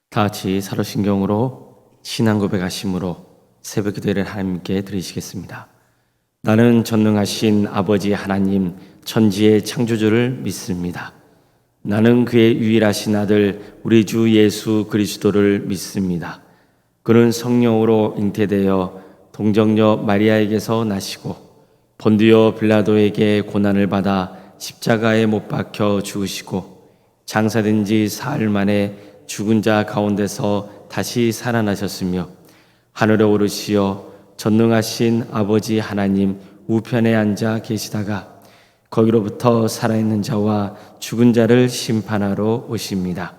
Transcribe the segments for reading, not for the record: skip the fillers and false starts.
다 같이 사도신경으로 신앙 고백하심으로 새벽 기도를 하나님께 드리시겠습니다. 나는 전능하신 아버지 하나님 천지의 창조주를 믿습니다. 나는 그의 유일하신 아들 우리 주 예수 그리스도를 믿습니다. 그는 성령으로 잉태되어 동정녀 마리아에게서 나시고 본디오 빌라도에게 고난을 받아 십자가에 못 박혀 죽으시고 장사된 지 사흘 만에 죽은 자 가운데서 다시 살아나셨으며 하늘에 오르시어 전능하신 아버지 하나님 우편에 앉아 계시다가 거기로부터 살아있는 자와 죽은 자를 심판하러 오십니다.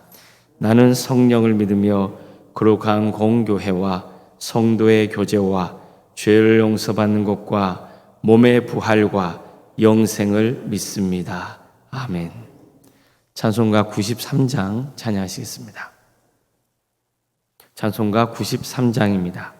나는 성령을 믿으며 거룩한 공교회와 성도의 교제와 죄를 용서받는 것과 몸의 부활과 영생을 믿습니다. 아멘. 찬송가 93장 찬양하시겠습니다. 찬송가 93장입니다.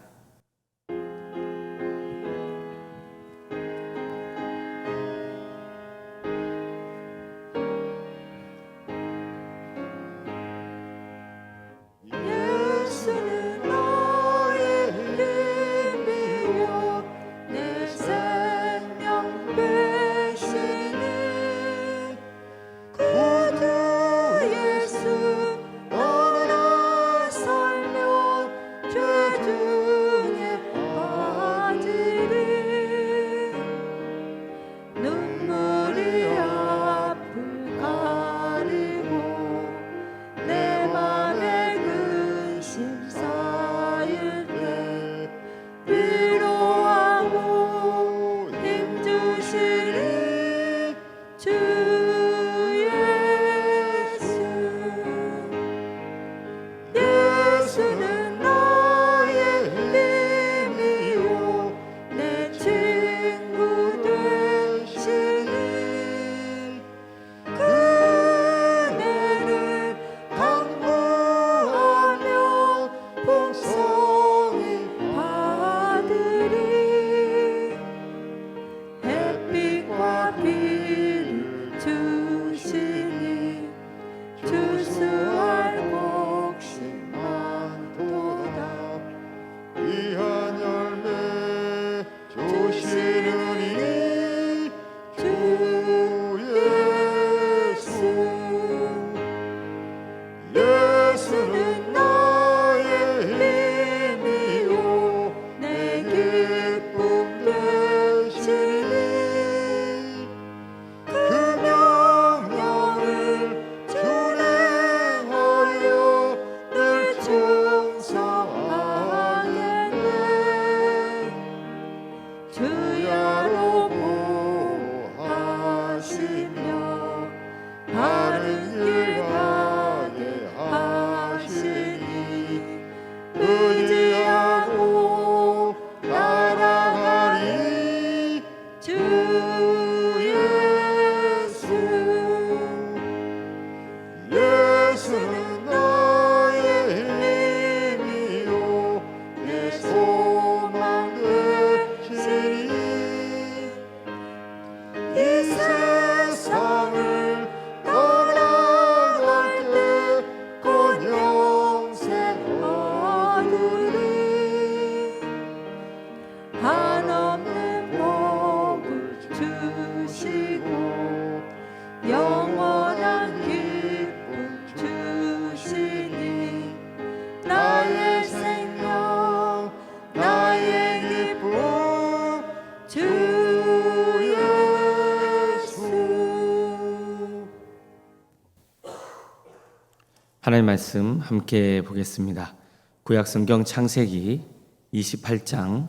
하나님 말씀 함께 보겠습니다. 구약성경 창세기 28장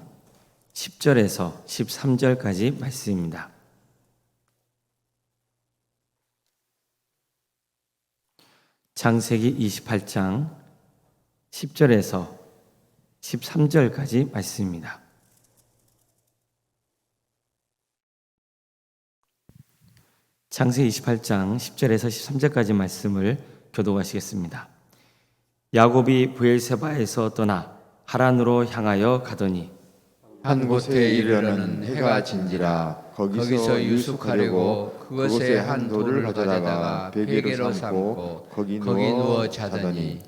10절에서 13절까지 말씀입니다. 창세기 28장 10절에서 13절까지 말씀입니다. 창세기 28장 10절에서 13절까지 말씀을 교독하시겠습니다. 야곱이 브엘세바에서 떠나 하란으로 향하여 가더니 한 곳에 이르러는 해가 진지라 거기서 유숙하려고 그곳에 한 돌을 가져다가 베개로 삼고 거기 누워 자더니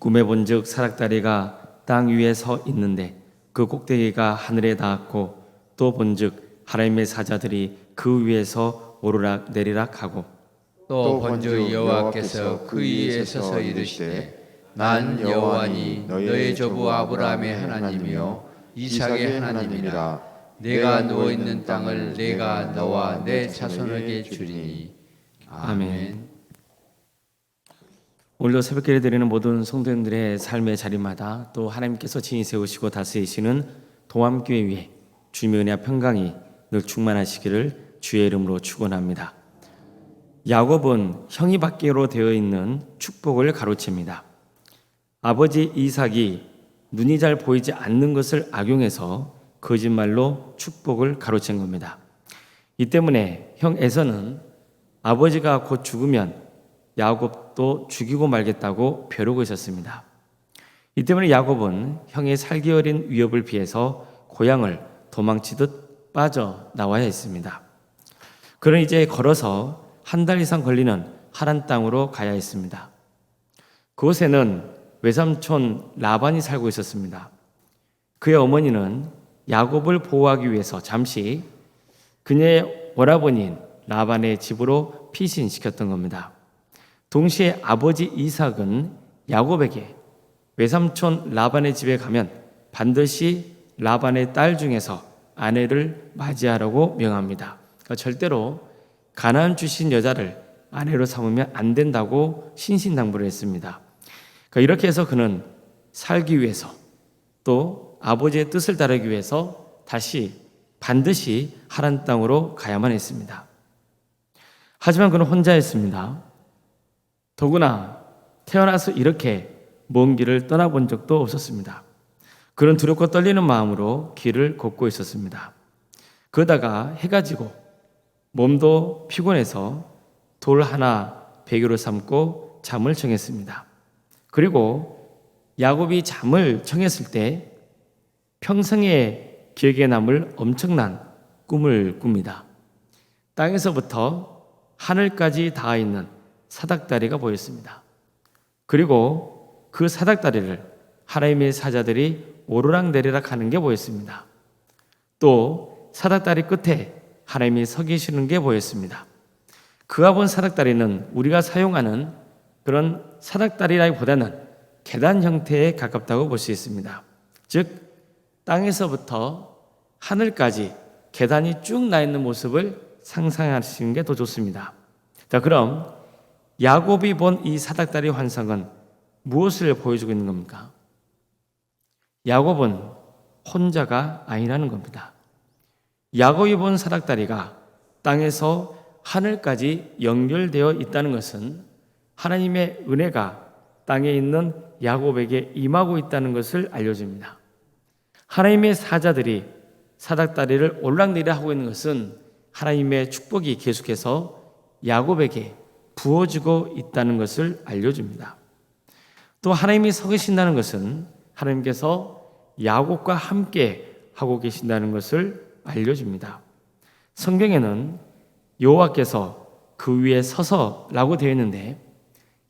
꿈에 본즉 사닥다리가 땅 위에 서 있는데 그 꼭대기가 하늘에 닿았고 또 본즉 하나님의 사자들이 그 위에서 오르락 내리락 하고 또 본즉 여호와께서 그 위에 서서 이르시되 난 여호와니 너의 조부 아브라함의 하나님이요 이삭의 하나님이라. 내가 누워 있는 땅을 내가 너와 내 자손에게 주리니. 아멘. 오늘도 새벽기를 드리는 모든 성도님들의 삶의 자리마다 또 하나님께서 친히 세우시고 다스리시는 동암교회 위에 주님의 은혜와 평강이 늘 충만하시기를 주의 이름으로 축원합니다. 야곱은 형이 밖으로 되어 있는 축복을 가로챕니다. 아버지 이삭이 눈이 잘 보이지 않는 것을 악용해서 거짓말로 축복을 가로챈 겁니다. 이 때문에 형 에서는 아버지가 곧 죽으면 야곱도 죽이고 말겠다고 벼르고 있었습니다. 이 때문에 야곱은 형의 살기 어린 위협을 피해서 고향을 도망치듯 빠져나와야 했습니다. 그는 이제 걸어서 한 달 이상 걸리는 하란 땅으로 가야 했습니다. 그곳에는 외삼촌 라반이 살고 있었습니다. 그의 어머니는 야곱을 보호하기 위해서 잠시 그녀의 오라버니인 라반의 집으로 피신시켰던 겁니다. 동시에 아버지 이삭은 야곱에게 외삼촌 라반의 집에 가면 반드시 라반의 딸 중에서 아내를 맞이하라고 명합니다. 그러니까 절대로 가나안 출신 여자를 아내로 삼으면 안 된다고 신신당부를 했습니다. 그러니까 이렇게 해서 그는 살기 위해서 또 아버지의 뜻을 따르기 위해서 반드시 하란 땅으로 가야만 했습니다. 하지만 그는 혼자였습니다. 더구나 태어나서 이렇게 먼 길을 떠나본 적도 없었습니다. 그는 두렵고 떨리는 마음으로 길을 걷고 있었습니다. 그러다가 해가 지고 몸도 피곤해서 돌 하나 베개로 삼고 잠을 청했습니다. 그리고 야곱이 잠을 청했을 때 평생의 기억에 남을 엄청난 꿈을 꿉니다. 땅에서부터 하늘까지 닿아 있는 사닥다리가 보였습니다. 그리고 그 사닥다리를 하나님의 사자들이 오르락내리락 하는 게 보였습니다. 또 사닥다리 끝에 하나님이 서 계시는 게 보였습니다. 그가 본 사닥다리는 우리가 사용하는 그런 사닥다리라기보다는 계단 형태에 가깝다고 볼 수 있습니다. 즉 땅에서부터 하늘까지 계단이 쭉 나 있는 모습을 상상하시는 게 더 좋습니다. 자, 그럼 야곱이 본 이 사닥다리 환상은 무엇을 보여주고 있는 겁니까? 야곱은 혼자가 아니라는 겁니다. 야곱이 본 사닥다리가 땅에서 하늘까지 연결되어 있다는 것은 하나님의 은혜가 땅에 있는 야곱에게 임하고 있다는 것을 알려줍니다. 하나님의 사자들이 사닥다리를 올락내리락 하고 있는 것은 하나님의 축복이 계속해서 야곱에게 부어지고 있다는 것을 알려줍니다. 또 하나님이 서 계신다는 것은 하나님께서 야곱과 함께 하고 계신다는 것을 알려줍니다. 성경에는 여호와께서 그 위에 서서라고 되어 있는데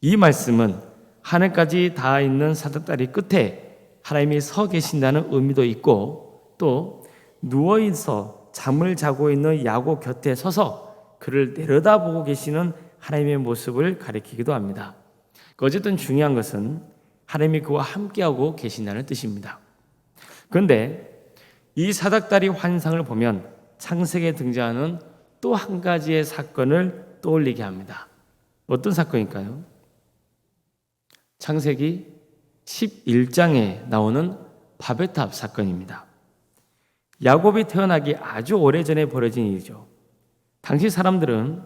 이 말씀은 하늘까지 닿아 있는 사닥다리 끝에 하나님이 서 계신다는 의미도 있고 또 누워있어 잠을 자고 있는 야곱 곁에 서서 그를 내려다보고 계시는 하나님의 모습을 가리키기도 합니다. 어쨌든 중요한 것은 하나님이 그와 함께하고 계신다는 뜻입니다. 그런데 이 사닥다리 환상을 보면 창세기에 등장하는 또 한 가지의 사건을 떠올리게 합니다. 어떤 사건일까요? 창세기 11장에 나오는 바벨탑 사건입니다. 야곱이 태어나기 아주 오래전에 벌어진 일이죠. 당시 사람들은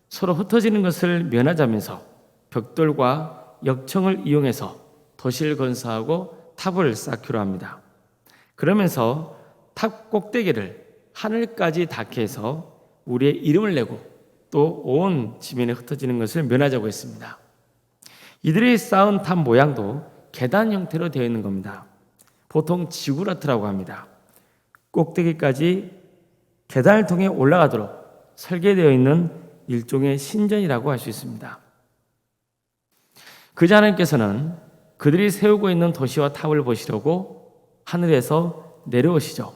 서로 흩어지는 것을 면하자면서 벽돌과 역청을 이용해서 도시를 건설하고 탑을 쌓기로 합니다. 그러면서 탑 꼭대기를 하늘까지 닿게 해서 우리의 이름을 내고 또 온 지면에 흩어지는 것을 면하자고 했습니다. 이들이 쌓은 탑 모양도 계단 형태로 되어 있는 겁니다. 보통 지구라트라고 합니다. 꼭대기까지 계단을 통해 올라가도록 설계되어 있는 일종의 신전이라고 할 수 있습니다. 그자 하나님께서는 그들이 세우고 있는 도시와 탑을 보시려고 하늘에서 내려오시죠.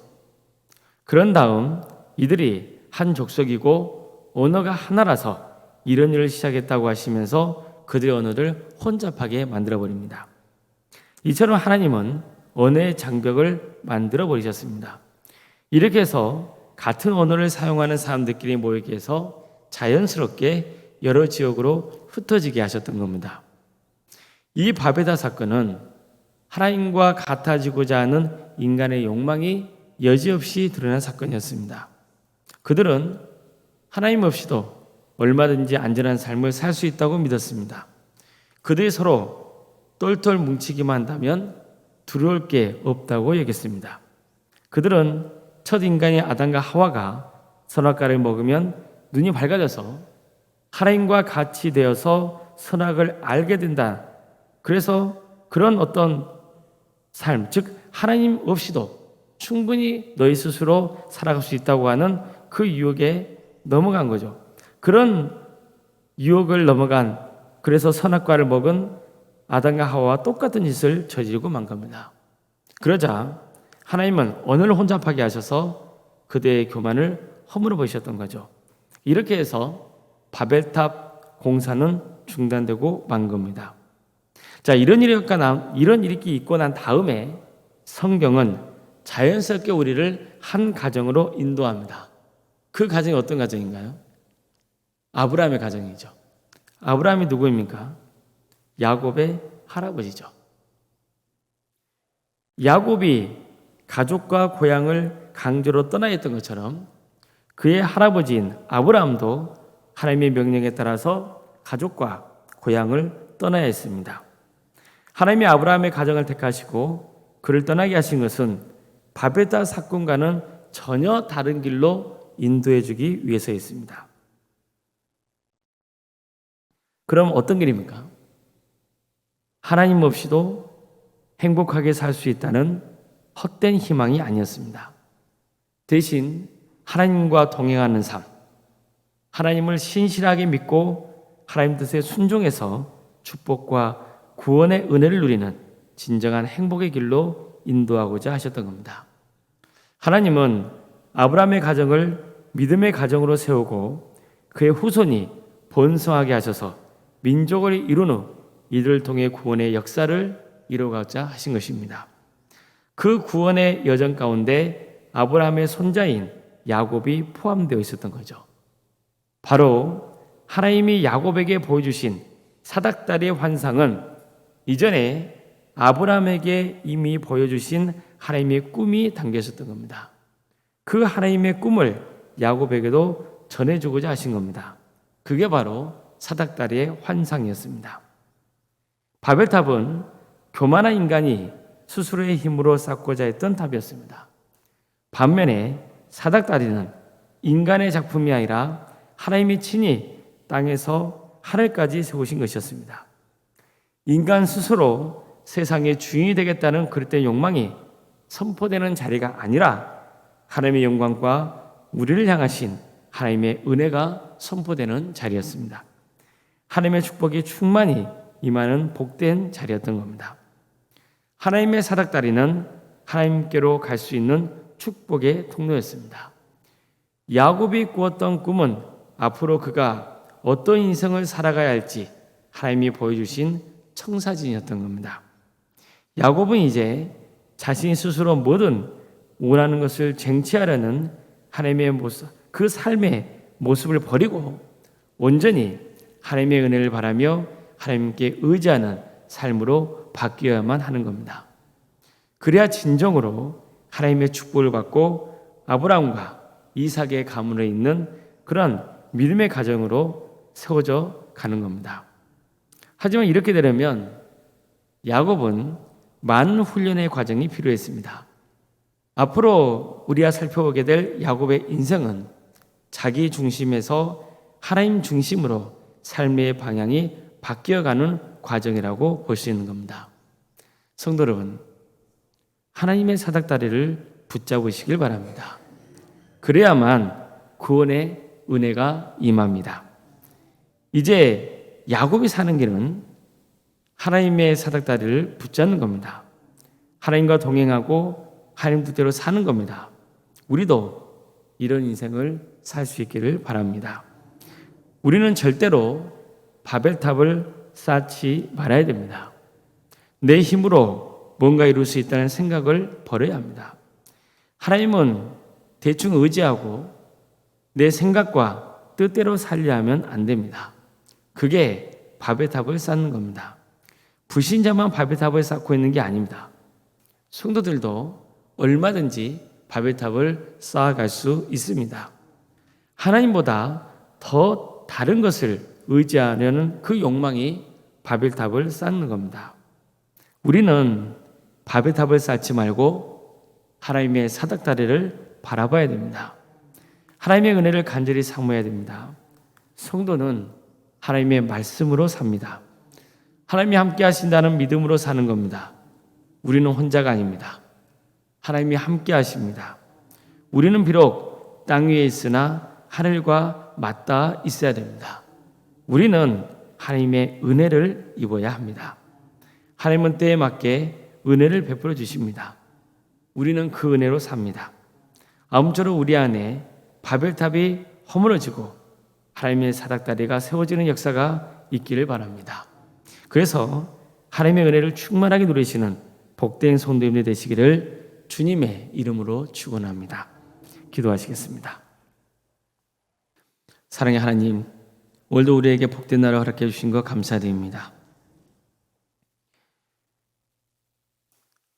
그런 다음 이들이 한 족속이고 언어가 하나라서 이런 일을 시작했다고 하시면서 그들의 언어를 혼잡하게 만들어버립니다. 이처럼 하나님은 언어의 장벽을 만들어 버리셨습니다. 이렇게 해서 같은 언어를 사용하는 사람들끼리 모이게 해서 자연스럽게 여러 지역으로 흩어지게 하셨던 겁니다. 이 바베다 사건은 하나님과 같아지고자 하는 인간의 욕망이 여지없이 드러난 사건이었습니다. 그들은 하나님 없이도 얼마든지 안전한 삶을 살 수 있다고 믿었습니다. 그들이 서로 똘똘 뭉치기만 한다면 두려울 게 없다고 여겼습니다. 그들은 첫 인간의 아담과 하와가 선악과를 먹으면 눈이 밝아져서 하나님과 같이 되어서 선악을 알게 된다. 그래서 그런 어떤 삶, 즉 하나님 없이도 충분히 너희 스스로 살아갈 수 있다고 하는 그 유혹에 넘어간 거죠. 그런 유혹을 넘어간, 그래서 선악과를 먹은 아담과 하와와 똑같은 짓을 저지르고 만 겁니다. 그러자 하나님은 언어를 혼잡하게 하셔서 그들의 교만을 허물어 버리셨던 거죠. 이렇게 해서 바벨탑 공사는 중단되고 만 겁니다. 자, 이런 일이 있고 난 다음에 성경은 자연스럽게 우리를 한 가정으로 인도합니다. 그 가정이 어떤 가정인가요? 아브라함의 가정이죠. 아브라함이 누구입니까? 야곱의 할아버지죠. 야곱이 가족과 고향을 강제로 떠나야 했던 것처럼 그의 할아버지인 아브라함도 하나님의 명령에 따라서 가족과 고향을 떠나야 했습니다. 하나님이 아브라함의 가정을 택하시고 그를 떠나게 하신 것은 바베다 사건과는 전혀 다른 길로 인도해 주기 위해서였습니다. 그럼 어떤 길입니까? 하나님 없이도 행복하게 살 수 있다는 헛된 희망이 아니었습니다. 대신 하나님과 동행하는 삶, 하나님을 신실하게 믿고 하나님 뜻에 순종해서 축복과 구원의 은혜를 누리는 진정한 행복의 길로 인도하고자 하셨던 겁니다. 하나님은 아브라함의 가정을 믿음의 가정으로 세우고 그의 후손이 번성하게 하셔서 민족을 이룬 후 이들을 통해 구원의 역사를 이루고자 하신 것입니다. 그 구원의 여정 가운데 아브라함의 손자인 야곱이 포함되어 있었던 거죠. 바로 하나님이 야곱에게 보여주신 사닥다리의 환상은 이전에 아브라함에게 이미 보여주신 하나님의 꿈이 담겨 있었던 겁니다. 그 하나님의 꿈을 야곱에게도 전해주고자 하신 겁니다. 그게 바로 사닥다리의 환상이었습니다. 바벨탑은 교만한 인간이 스스로의 힘으로 쌓고자 했던 탑이었습니다. 반면에 사닥다리는 인간의 작품이 아니라 하나님이 친히 땅에서 하늘까지 세우신 것이었습니다. 인간 스스로 세상의 주인이 되겠다는 그릇된 욕망이 선포되는 자리가 아니라 하나님의 영광과 우리를 향하신 하나님의 은혜가 선포되는 자리였습니다. 하나님의 축복이 충만히 임하는 복된 자리였던 겁니다. 하나님의 사닥다리는 하나님께로 갈 수 있는 축복의 통로였습니다. 야곱이 꾸었던 꿈은 앞으로 그가 어떤 인생을 살아가야 할지 하나님이 보여주신 청사진이었던 겁니다. 야곱은 이제 자신이 스스로 뭐든 원하는 것을 쟁취하려는 하나님의 모습, 그 삶의 모습을 버리고 온전히 하나님의 은혜를 바라며 하나님께 의지하는 삶으로 바뀌어야만 하는 겁니다. 그래야 진정으로 하나님의 축복을 받고 아브라함과 이삭의 가문에 있는 그런 믿음의 가정으로 세워져 가는 겁니다. 하지만 이렇게 되려면 야곱은 많은 훈련의 과정이 필요했습니다. 앞으로 우리가 살펴보게 될 야곱의 인생은 자기 중심에서 하나님 중심으로 삶의 방향이 바뀌어가는 과정이라고 볼 수 있는 겁니다. 성도 여러분, 하나님의 사닥다리를 붙잡으시길 바랍니다. 그래야만 구원의 은혜가 임합니다. 이제 야곱이 사는 길은 하나님의 사닥다리를 붙잡는 겁니다. 하나님과 동행하고 하나님 뜻대로 사는 겁니다. 우리도 이런 인생을 살 수 있기를 바랍니다. 우리는 절대로 바벨탑을 쌓지 말아야 됩니다. 내 힘으로 뭔가 이룰 수 있다는 생각을 버려야 합니다. 하나님은 대충 의지하고 내 생각과 뜻대로 살려 하면 안 됩니다. 그게 바벨탑을 쌓는 겁니다. 불신자만 바벨탑을 쌓고 있는 게 아닙니다. 성도들도 얼마든지 바벨탑을 쌓아갈 수 있습니다. 하나님보다 더 다른 것을 의지하려는 그 욕망이 바벨탑을 쌓는 겁니다. 우리는 바벨탑을 쌓지 말고 하나님의 사닥다리를 바라봐야 됩니다. 하나님의 은혜를 간절히 사모해야 됩니다. 성도는 하나님의 말씀으로 삽니다. 하나님이 함께 하신다는 믿음으로 사는 겁니다. 우리는 혼자가 아닙니다. 하나님이 함께 하십니다. 우리는 비록 땅 위에 있으나 하늘과 맞닿아 있어야 됩니다. 우리는 하나님의 은혜를 입어야 합니다. 하나님은 때에 맞게 은혜를 베풀어 주십니다. 우리는 그 은혜로 삽니다. 아무쪼록 우리 안에 바벨탑이 허물어지고 하나님의 사닥다리가 세워지는 역사가 있기를 바랍니다. 그래서 하나님의 은혜를 충만하게 누리시는 복된 성도님들 되시기를 주님의 이름으로 축원합니다. 기도하시겠습니다. 사랑의 하나님, 오늘도 우리에게 복된 날을 허락해 주신 것 감사드립니다.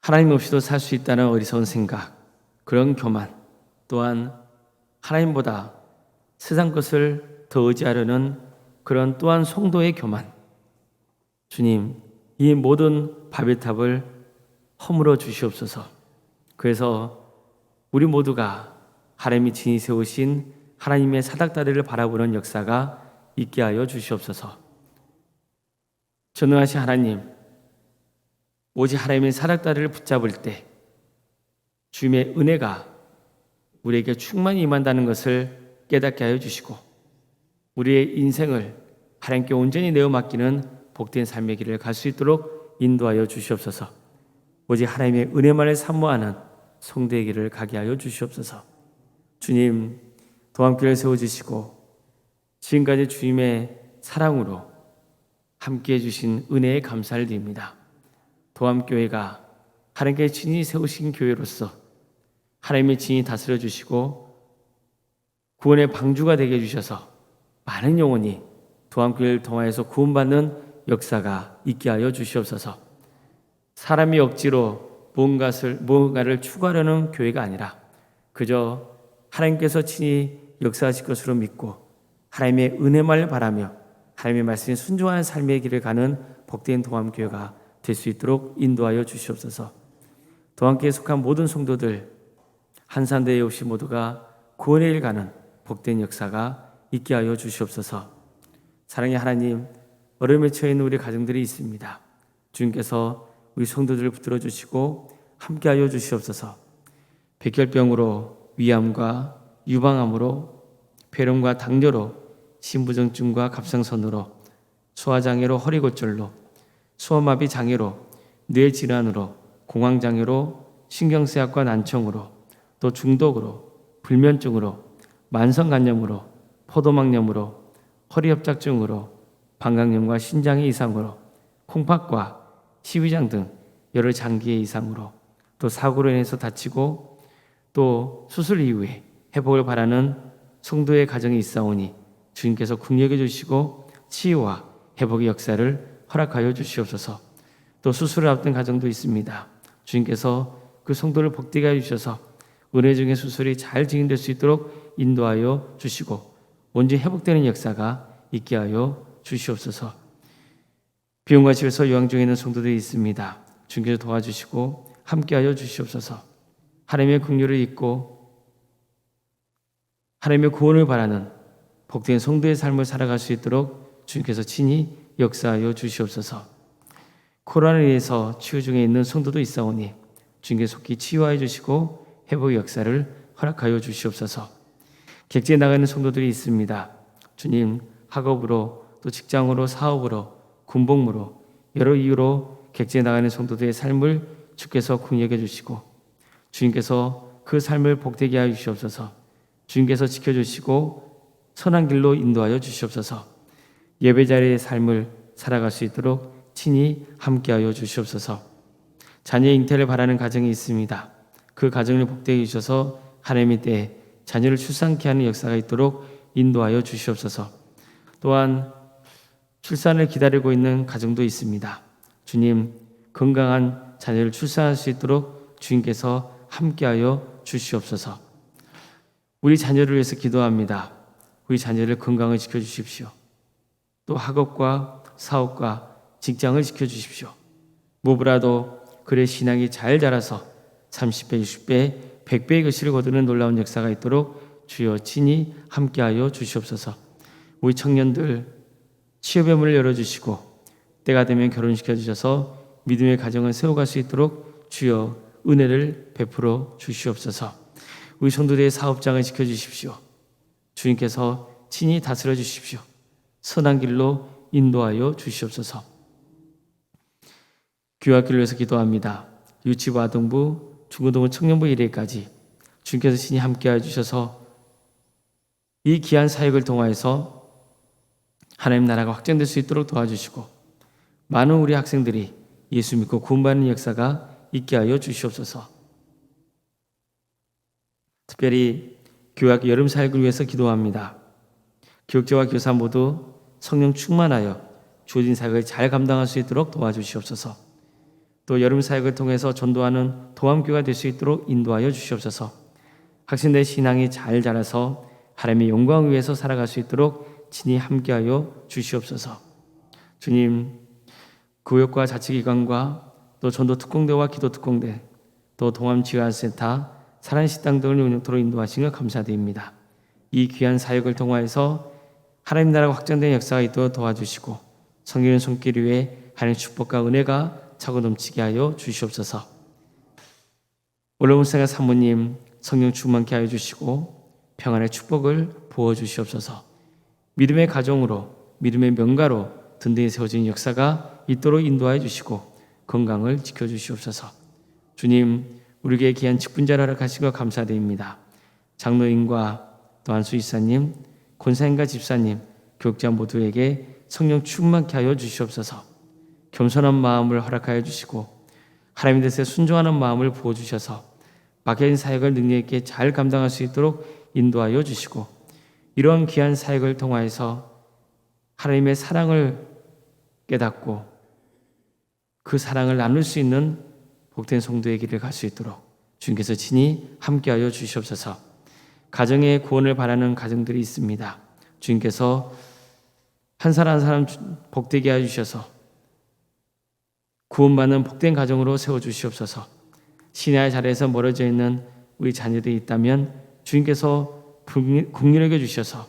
하나님 없이도 살 수 있다는 어리석은 생각, 그런 교만, 또한 하나님보다 세상 것을 더 의지하려는 그런 또한 성도의 교만, 주님, 이 모든 바벨탑을 허물어 주시옵소서. 그래서 우리 모두가 하나님이 친히 세우신 하나님의 사닥다리를 바라보는 역사가 있게 하여 주시옵소서. 전능하신 하나님, 오직 하나님의 사닥다리를 붙잡을 때 주님의 은혜가 우리에게 충만히 임한다는 것을 깨닫게 하여 주시고, 우리의 인생을 하나님께 온전히 내어 맡기는 복된 삶의 길을 갈 수 있도록 인도하여 주시옵소서. 오직 하나님의 은혜만을 사모하는 성도의 길을 가게 하여 주시옵소서. 주님, 도함교회를 세워주시고 지금까지 주님의 사랑으로 함께해 주신 은혜에 감사를 드립니다. 도함교회가 하나님께 친히 세우신 교회로서 하나님의 친히 다스려 주시고 구원의 방주가 되게 해주셔서 많은 영혼이 도함교회를 통하여서 구원받는 역사가 있게 하여 주시옵소서. 사람이 억지로 무언가를 추구하려는 교회가 아니라 그저 하나님께서 친히 역사하실 것으로 믿고 하나님의 은혜만을 바라며 하나님의 말씀에 순종하는 삶의 길을 가는 복된 도함교회가 될 수 있도록 인도하여 주시옵소서. 도함교회에 속한 모든 성도들 한산대에 없이 모두가 구원의 길 가는 복된 역사가 있게 하여 주시옵소서. 사랑의 하나님, 어려움에 처해 있는 우리 가정들이 있습니다. 주님께서 우리 성도들을 붙들어 주시고 함께하여 주시옵소서. 백혈병으로, 위암과 유방암으로, 폐렴과 당뇨로, 신부전증과 갑상선으로, 소화장애로, 허리골절로, 소아마비 장애로, 뇌질환으로, 공황장애로, 신경쇠약과 난청으로, 또 중독으로, 불면증으로, 만성간염으로, 포도막염으로, 허리협착증으로, 방광염과 신장의 이상으로, 콩팥과 시위장 등 여러 장기의 이상으로, 또 사고로 인해서 다치고 또 수술 이후에 회복을 바라는 성도의 가정이 있사오니 주님께서 긍휼히 주시고 치유와 회복의 역사를 허락하여 주시옵소서. 또 수술을 앞둔 가정도 있습니다. 주님께서 그 성도를 복되게 하여 주셔서 은혜 중에 수술이 잘 진행될 수 있도록 인도하여 주시고 온전히 회복되는 역사가 있게 하여 주시옵소서. 비용과 집에서 요양 중에 있는 성도들이 있습니다. 주님께서 도와주시고 함께하여 주시옵소서. 하나님의 긍휼을 잊고 하나님의 구원을 바라는 복된 성도의 삶을 살아갈 수 있도록 주님께서 친히 역사하여 주시옵소서. 코로나로 인해서 치유 중에 있는 성도도 있사오니 주님께서 속히 치유하여 주시고 회복의 역사를 허락하여 주시옵소서. 객지에 나가 있는 성도들이 있습니다. 주님, 학업으로 또 직장으로 사업으로 군복무로 여러 이유로 객지에 나가는 성도들의 삶을 주께서 긍휼히 주시고 주님께서 그 삶을 복되게 하여 주시옵소서. 주님께서 지켜주시고 선한 길로 인도하여 주시옵소서. 예배자리의 삶을 살아갈 수 있도록 친히 함께하여 주시옵소서. 자녀의 잉태를 바라는 가정이 있습니다. 그 가정을 복되게 주셔서 하나님의 때에 자녀를 출산케 하는 역사가 있도록 인도하여 주시옵소서. 또한 출산을 기다리고 있는 가정도 있습니다. 주님, 건강한 자녀를 출산할 수 있도록 주님께서 함께하여 주시옵소서. 우리 자녀를 위해서 기도합니다. 우리 자녀를 건강을 지켜주십시오. 또 학업과 사업과 직장을 지켜주십시오. 무엇보다도 그의 신앙이 잘 자라서 30배, 60배, 100배의 것을 거두는 놀라운 역사가 있도록 주여 친히 함께하여 주시옵소서. 우리 청년들 취업의 문을 열어주시고 때가 되면 결혼시켜 주셔서 믿음의 가정을 세워갈 수 있도록 주여 은혜를 베풀어 주시옵소서. 우리 성도들의 사업장을 지켜주십시오. 주님께서 친히 다스려 주십시오. 선한 길로 인도하여 주시옵소서. 교학교를 위해서 기도합니다. 유치부, 아동부, 중고등부, 청년부 1회까지 주님께서 친히 함께하여 주셔서 이 귀한 사역을 통하여서 하나님 나라가 확장될 수 있도록 도와주시고 많은 우리 학생들이 예수 믿고 구원받는 역사가 있게 하여 주시옵소서. 특별히 교학교 여름 사역을 위해서 기도합니다. 교육자와 교사 모두 성령 충만하여 주어진 사역을 잘 감당할 수 있도록 도와주시옵소서. 또 여름 사역을 통해서 전도하는 도암교가 될 수 있도록 인도하여 주시옵소서. 학생들의 신앙이 잘 자라서 하나님의 영광을 위해서 살아갈 수 있도록 친히 함께하여 주시옵소서. 주님, 교육과 자치기관과 또 전도 특공대와 기도 특공대, 또 동암지원센터, 사랑식당 등을 운영토록 인도하시는 걸 감사드립니다. 이 귀한 사역을 통하여서 하나님 나라가 확장된 역사가 있도록 도와주시고 성경의 손길 위에 하나님의 축복과 은혜가 차고 넘치게 하여 주시옵소서. 올라온생활 사모님 성령 충만케 하여 주시고 평안의 축복을 부어 주시옵소서. 믿음의 가정으로 믿음의 명가로 든든히 세워진 역사가 있도록 인도하여 주시고 건강을 지켜주시옵소서. 주님, 우리에게 귀한 직분자를 허락하신 것 감사드립니다. 장로인과 또한 수의사님, 권사님과 집사님, 교육자 모두에게 성령 충만케 하여 주시옵소서. 겸손한 마음을 허락하여 주시고 하나님 뜻에 순종하는 마음을 부어주셔서 맡겨진 사역을 능력 있게 잘 감당할 수 있도록 인도하여 주시고 이러한 귀한 사역을 통하여서 하나님의 사랑을 깨닫고 그 사랑을 나눌 수 있는 복된 성도의 길을 갈 수 있도록 주님께서 친히 함께하여 주시옵소서. 가정의 구원을 바라는 가정들이 있습니다. 주님께서 한 사람 한 사람 복되게 하여 주셔서 구원받는 복된 가정으로 세워주시옵소서. 신의 자리에서 멀어져 있는 우리 자녀들이 있다면 주님께서 긍휼하게 주셔서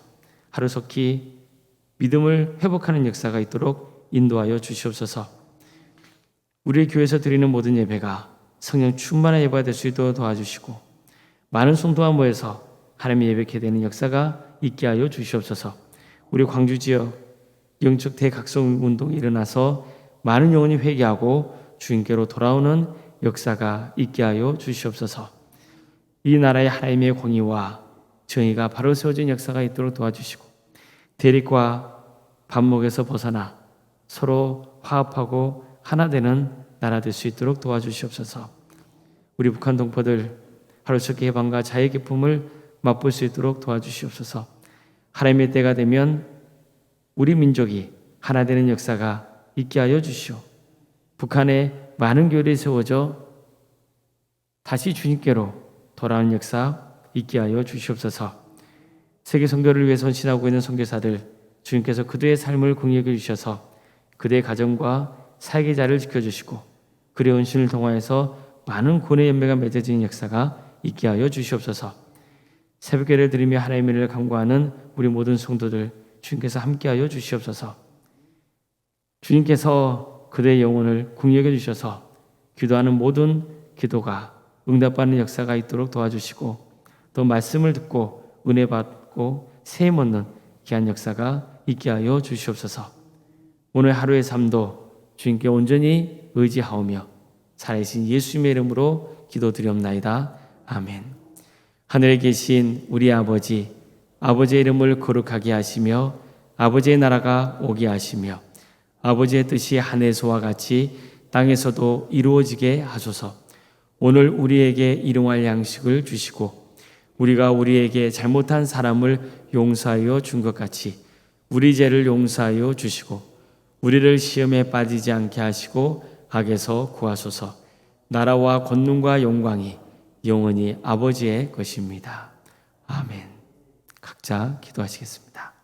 하루속히 믿음을 회복하는 역사가 있도록 인도하여 주시옵소서. 우리 교회에서 드리는 모든 예배가 성령 충만한 예배가 될 수 있도록 도와주시고 많은 성도가 모여서 하나님의 예배케 되는 역사가 있게 하여 주시옵소서. 우리 광주 지역 영적 대각성 운동이 일어나서 많은 영혼이 회개하고 주님께로 돌아오는 역사가 있게 하여 주시옵소서. 이 나라의 하나님의 공의와 정의가 바로 세워진 역사가 있도록 도와주시고 대립과 반목에서 벗어나 서로 화합하고 하나 되는 나라 될 수 있도록 도와주시옵소서. 우리 북한 동포들 하루속히 해방과 자유의 기쁨을 맛볼 수 있도록 도와주시옵소서. 하나님의 때가 되면 우리 민족이 하나 되는 역사가 있게 하여 주시오. 북한에 많은 교회들이 세워져 다시 주님께로 돌아오는 역사 있게 하여 주시옵소서. 세계 선교를 위해 헌신하고 있는 선교사들 주님께서 그들의 삶을 공유해 주셔서 그들의 가정과 사역의 자리를 지켜주시고 그의 헌신을 통하여서 많은 구원의 열매가 맺어지는 역사가 있게 하여 주시옵소서. 새벽기도를 드리며 하나님의 은혜를 간구하는 우리 모든 성도들 주님께서 함께하여 주시옵소서. 주님께서 그들의 영혼을 긍휼히 주셔서 기도하는 모든 기도가 응답받는 역사가 있도록 도와주시고 또 말씀을 듣고 은혜 받고 세임 얻는 귀한 역사가 있게 하여 주시옵소서. 오늘 하루의 삶도 주님께 온전히 의지하오며 살아계신 예수님의 이름으로 기도드리옵나이다. 아멘. 하늘에 계신 우리 아버지, 아버지의 이름을 거룩하게 하시며 아버지의 나라가 오게 하시며 아버지의 뜻이 하늘에서와 같이 땅에서도 이루어지게 하소서. 오늘 우리에게 일용할 양식을 주시고 우리가 우리에게 잘못한 사람을 용서하여 준 것 같이 우리 죄를 용서하여 주시고 우리를 시험에 빠지지 않게 하시고 악에서 구하소서. 나라와 권능과 영광이 영원히 아버지의 것입니다. 아멘. 각자 기도하시겠습니다.